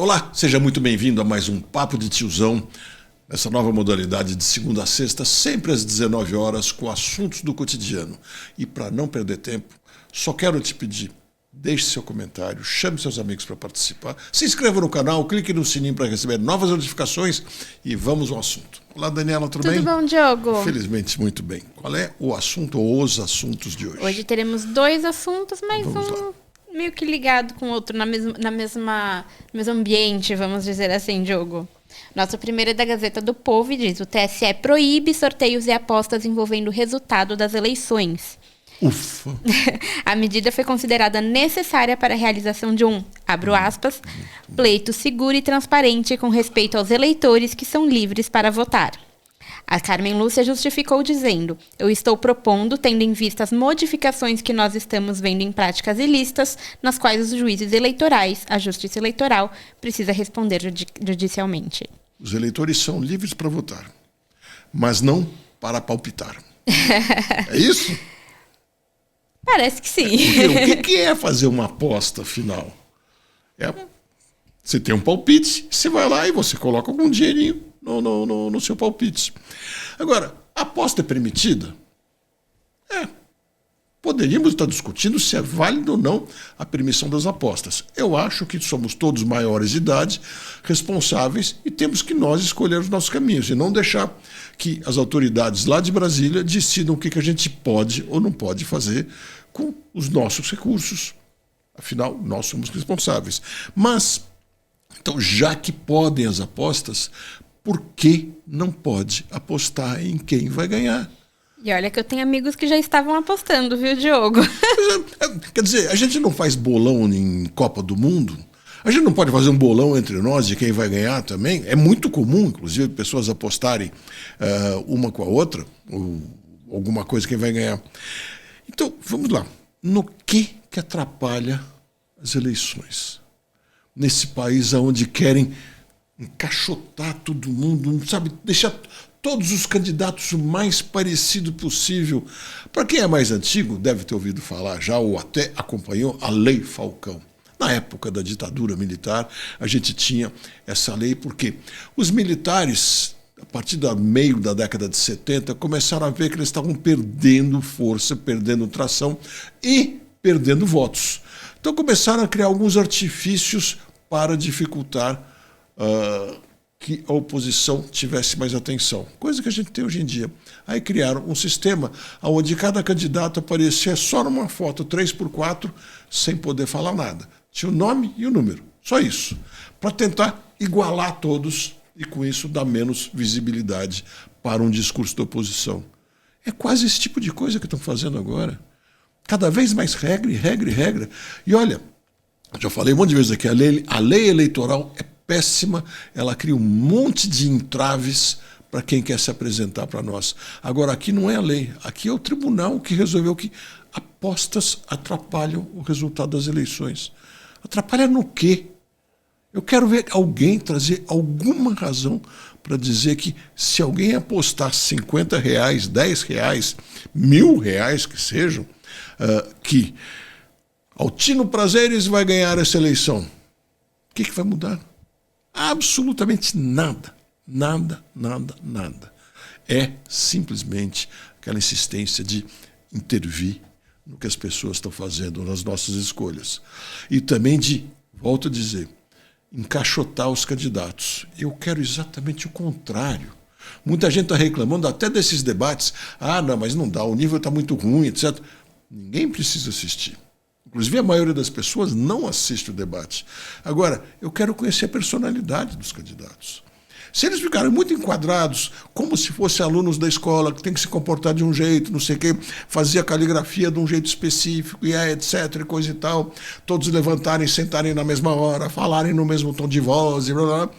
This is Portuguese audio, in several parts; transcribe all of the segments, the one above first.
Olá, seja muito bem-vindo a mais um Papo de Tiozão, nessa nova modalidade de segunda a sexta, sempre às 19 horas, com assuntos do cotidiano. E para não perder tempo, só quero te pedir, deixe seu comentário, chame seus amigos para participar, se inscreva no canal, clique no sininho para receber novas notificações e vamos ao assunto. Olá, Daniela, tudo bem? Tudo bom, Diogo? Felizmente, muito bem. Qual é o assunto ou os assuntos de hoje? Hoje teremos dois assuntos, mas meio que ligado com o outro, no mesmo ambiente, vamos dizer assim, Diogo. Nosso primeiro é da Gazeta do Povo e diz: o TSE proíbe sorteios e apostas envolvendo o resultado das eleições. Ufa! A medida foi considerada necessária para a realização de abro aspas, pleito seguro e transparente com respeito aos eleitores que são livres para votar. A Carmen Lúcia justificou dizendo: eu estou propondo, tendo em vista as modificações que nós estamos vendo em práticas ilícitas, nas quais os juízes eleitorais, a Justiça Eleitoral, precisa responder judicialmente. Os eleitores são livres para votar, mas não para palpitar. É isso? Parece que sim. Porque o que é fazer uma aposta, afinal? Você tem um palpite, você vai lá e você coloca algum dinheirinho no seu palpite. Agora, a aposta é permitida? Poderíamos estar discutindo se é válido ou não a permissão das apostas. Eu acho que somos todos maiores de idade, responsáveis, e temos que nós escolher os nossos caminhos e não deixar que as autoridades lá de Brasília decidam o que a gente pode ou não pode fazer com os nossos recursos. Afinal, nós somos responsáveis. Mas, então, já que podem as apostas, por que não pode apostar em quem vai ganhar? E olha que eu tenho amigos que já estavam apostando, viu, Diogo? Quer dizer, a gente não faz bolão em Copa do Mundo? A gente não pode fazer um bolão entre nós de quem vai ganhar também? É muito comum, inclusive, pessoas apostarem uma com a outra, ou alguma coisa, quem vai ganhar. Então, vamos lá. No que atrapalha as eleições? Nesse país onde querem encaixotar todo mundo, sabe, deixar todos os candidatos o mais parecido possível. Para quem é mais antigo, deve ter ouvido falar já ou até acompanhou a Lei Falcão. Na época da ditadura militar, a gente tinha essa lei porque os militares, a partir do meio da década de 70, começaram a ver que eles estavam perdendo força, perdendo tração e perdendo votos. Então começaram a criar alguns artifícios para dificultar que a oposição tivesse mais atenção, coisa que a gente tem hoje em dia. Aí criaram um sistema onde cada candidato aparecia só numa foto 3x4, sem poder falar nada. Tinha o nome e o número, só isso, para tentar igualar todos e com isso dar menos visibilidade para um discurso da oposição. É quase esse tipo de coisa que estão fazendo agora. Cada vez mais regra e regra e regra. E olha, já falei um monte de vezes aqui, a lei eleitoral é péssima, ela cria um monte de entraves para quem quer se apresentar para nós. Agora, aqui não é a lei, aqui é o tribunal que resolveu que apostas atrapalham o resultado das eleições. Atrapalha no quê? Eu quero ver alguém trazer alguma razão para dizer que se alguém apostar R$50, R$10, R$1.000 que sejam, que Altino Prazeres vai ganhar essa eleição. O que vai mudar? Absolutamente nada. Nada, nada, nada. É simplesmente aquela insistência de intervir no que as pessoas estão fazendo nas nossas escolhas. E também de, volto a dizer, encaixotar os candidatos. Eu quero exatamente o contrário. Muita gente está reclamando até desses debates. Não, mas não dá, o nível está muito ruim, etc. Ninguém precisa assistir. Inclusive, a maioria das pessoas não assiste o debate. Agora, eu quero conhecer a personalidade dos candidatos. Se eles ficarem muito enquadrados, como se fossem alunos da escola, que tem que se comportar de um jeito, não sei o quê, fazer a caligrafia de um jeito específico, e etc, e coisa e tal, todos levantarem, sentarem na mesma hora, falarem no mesmo tom de voz, e blá, blá, blá,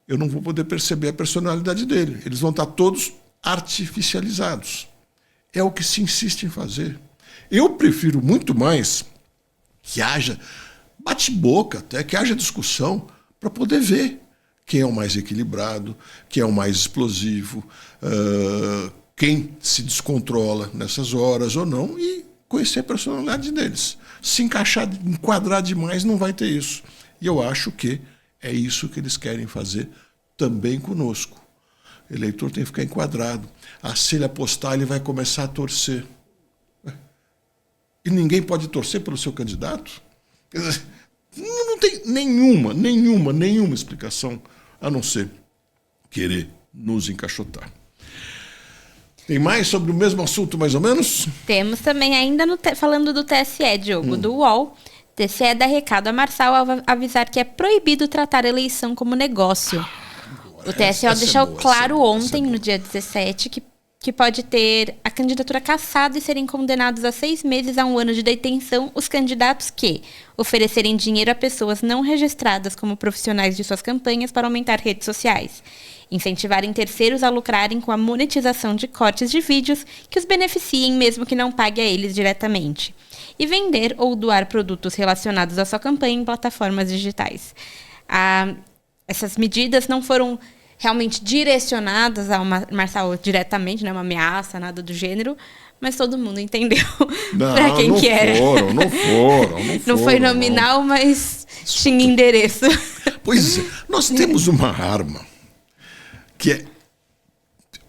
eu não vou poder perceber a personalidade dele. Eles vão estar todos artificializados. É o que se insiste em fazer. Eu prefiro muito mais que haja bate-boca, até que haja discussão, para poder ver quem é o mais equilibrado, quem é o mais explosivo, quem se descontrola nessas horas ou não, e conhecer a personalidade deles. Se encaixar, enquadrar demais, não vai ter isso. E eu acho que É isso que eles querem fazer também conosco. O eleitor tem que ficar enquadrado. Se ele apostar, ele vai começar a torcer. E ninguém pode torcer pelo seu candidato? Quer dizer, não tem nenhuma explicação, a não ser querer nos encaixotar. Tem mais sobre o mesmo assunto, mais ou menos? Temos também, ainda falando do TSE, Diogo, do UOL. TSE dá recado a Marçal ao avisar que é proibido tratar a eleição como negócio. O TSE deixou claro ontem, no dia 17, que pode ter a candidatura cassada e serem condenados a 6 meses a 1 ano de detenção os candidatos que oferecerem dinheiro a pessoas não registradas como profissionais de suas campanhas para aumentar redes sociais, incentivarem terceiros a lucrarem com a monetização de cortes de vídeos que os beneficiem mesmo que não pague a eles diretamente, e vender ou doar produtos relacionados à sua campanha em plataformas digitais. Essas medidas não foram realmente direcionadas ao Marçal diretamente, não é uma ameaça, nada do gênero, mas todo mundo entendeu para quem que era. Não foram. Não foi nominal, mas tinha endereço. Pois é, nós temos uma arma que é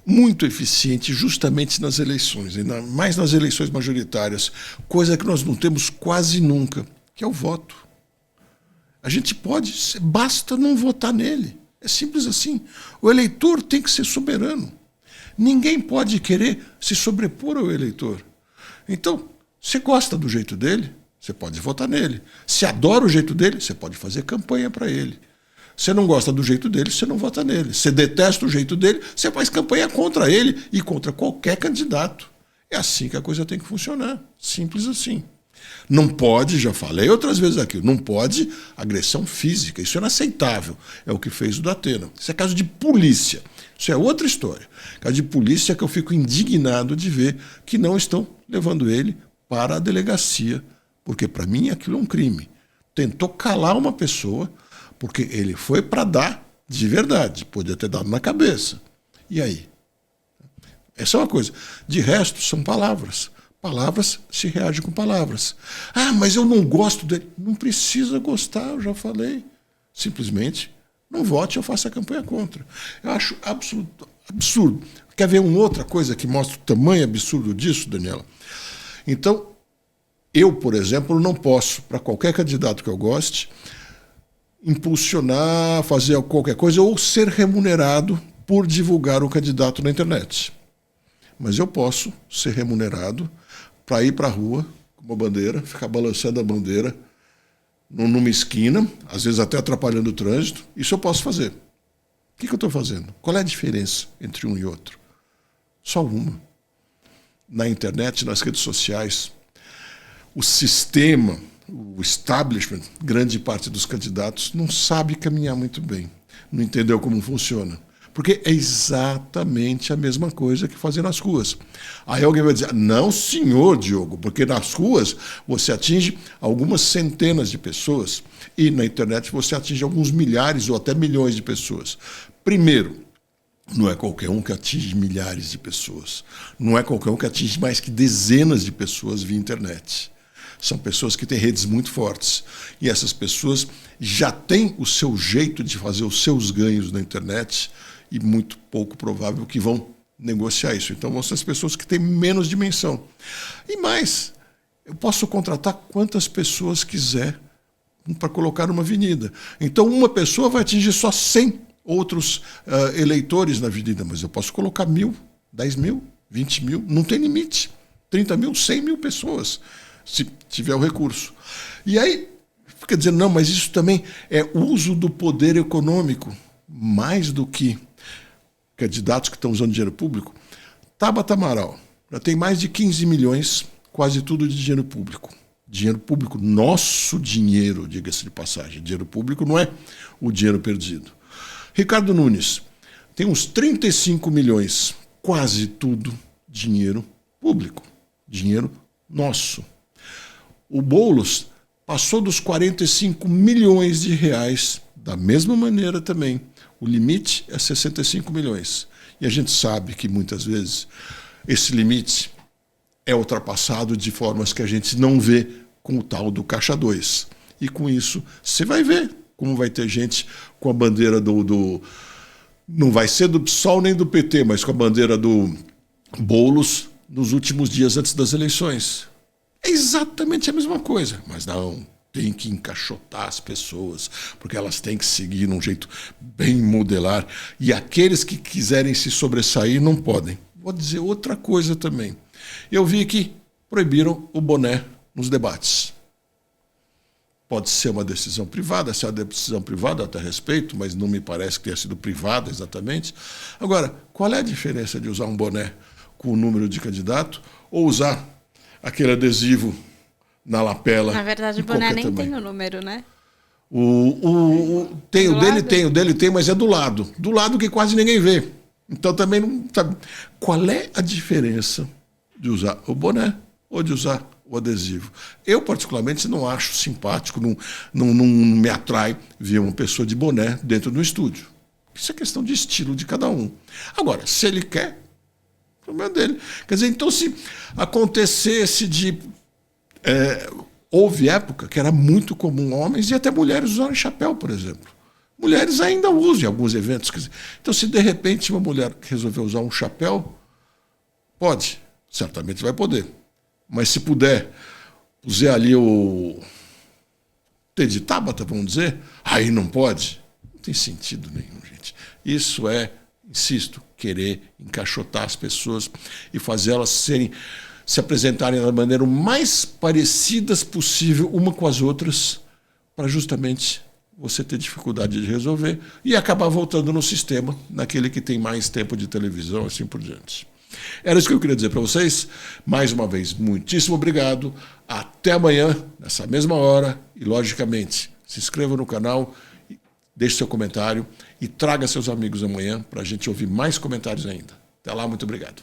muito eficiente justamente nas eleições, ainda mais nas eleições majoritárias, coisa que nós não temos quase nunca, que é o voto. A gente basta não votar nele. É simples assim. O eleitor tem que ser soberano. Ninguém pode querer se sobrepor ao eleitor. Então, você gosta do jeito dele, você pode votar nele. Se adora o jeito dele, você pode fazer campanha para ele. Você não gosta do jeito dele, você não vota nele. Você detesta o jeito dele, você faz campanha contra ele e contra qualquer candidato. É assim que a coisa tem que funcionar. Simples assim. Não pode, já falei outras vezes aqui, não pode agressão física. Isso é inaceitável. É o que fez o Datena. Isso é caso de polícia. Isso é outra história. Caso de polícia que eu fico indignado de ver que não estão levando ele para a delegacia. Porque, para mim, aquilo é um crime. Tentou calar uma pessoa, porque ele foi para dar de verdade. Podia ter dado na cabeça. E aí? Essa é uma coisa. De resto, são palavras. Palavras se reagem com palavras. Mas eu não gosto dele. Não precisa gostar, eu já falei. Simplesmente não vote ou faça a campanha contra. Eu acho absurdo. Quer ver uma outra coisa que mostra o tamanho absurdo disso, Daniela? Então, eu, por exemplo, não posso, para qualquer candidato que eu goste, impulsionar, fazer qualquer coisa ou ser remunerado por divulgar o candidato na internet. Mas eu posso ser remunerado para ir para a rua com uma bandeira, ficar balançando a bandeira numa esquina, às vezes até atrapalhando o trânsito. Isso eu posso fazer. O que eu estou fazendo? Qual é a diferença entre um e outro? Só uma. Na internet, nas redes sociais, o sistema, o establishment, grande parte dos candidatos, não sabe caminhar muito bem, não entendeu como funciona. Porque é exatamente a mesma coisa que fazer nas ruas. Aí alguém vai dizer, não, senhor Diogo, porque nas ruas você atinge algumas centenas de pessoas e na internet você atinge alguns milhares ou até milhões de pessoas. Primeiro, não é qualquer um que atinge milhares de pessoas. Não é qualquer um que atinge mais que dezenas de pessoas via internet. São pessoas que têm redes muito fortes. E essas pessoas já têm o seu jeito de fazer os seus ganhos na internet e muito pouco provável que vão negociar isso. Então vão ser as pessoas que têm menos dimensão. E mais, eu posso contratar quantas pessoas quiser para colocar numa avenida. Então uma pessoa vai atingir só 100 outros eleitores na avenida, mas eu posso colocar 1.000, 10.000, 20.000, não tem limite. 30.000, 100.000 pessoas, se tiver o recurso. E aí, fica dizendo, não, mas isso também é uso do poder econômico, mais do que candidatos que estão usando dinheiro público. Tabata Amaral já tem mais de 15 milhões, quase tudo de dinheiro público. Dinheiro público, nosso dinheiro, diga-se de passagem. Dinheiro público não é o dinheiro perdido. Ricardo Nunes tem uns 35 milhões, quase tudo dinheiro público. Dinheiro nosso. O Boulos passou dos 45 milhões de reais, da mesma maneira também. O limite é 65 milhões. E a gente sabe que muitas vezes esse limite é ultrapassado de formas que a gente não vê com o tal do Caixa 2. E com isso, você vai ver como vai ter gente com a bandeira do não vai ser do PSOL nem do PT, mas com a bandeira do Boulos nos últimos dias antes das eleições. É exatamente a mesma coisa, mas não, tem que encaixotar as pessoas, porque elas têm que seguir num jeito bem modelar, e aqueles que quiserem se sobressair não podem. Vou dizer outra coisa também. Eu vi que proibiram o boné nos debates. Pode ser uma decisão privada, se é uma decisão privada, até respeito, mas não me parece que tenha sido privada exatamente. Agora, qual é a diferença de usar um boné com o número de candidato ou usar aquele adesivo na lapela? Na verdade, o boné nem tem o número, né? O dele tem, mas é do lado. Do lado que quase ninguém vê. Então também não sabe. Qual é a diferença de usar o boné ou de usar o adesivo? Eu, particularmente, não acho simpático, não me atrai ver uma pessoa de boné dentro do estúdio. Isso é questão de estilo de cada um. Agora, se ele quer, o problema dele. Quer dizer, então, se acontecesse de... houve época que era muito comum homens e até mulheres usarem chapéu, por exemplo. Mulheres ainda usam em alguns eventos. Quer dizer, então, se de repente uma mulher resolver usar um chapéu, pode, certamente vai poder. Mas se puder usar ali o T de Tabata, vamos dizer, aí não pode. Não tem sentido nenhum, gente. Isso é, insisto, querer encaixotar as pessoas e fazer elas se apresentarem da maneira o mais parecidas possível uma com as outras, para justamente você ter dificuldade de resolver e acabar voltando no sistema, naquele que tem mais tempo de televisão, assim por diante. Era isso que eu queria dizer para vocês. Mais uma vez, muitíssimo obrigado. Até amanhã, nessa mesma hora. E, logicamente, se inscreva no canal, deixe seu comentário e traga seus amigos amanhã para a gente ouvir mais comentários ainda. Até lá, muito obrigado.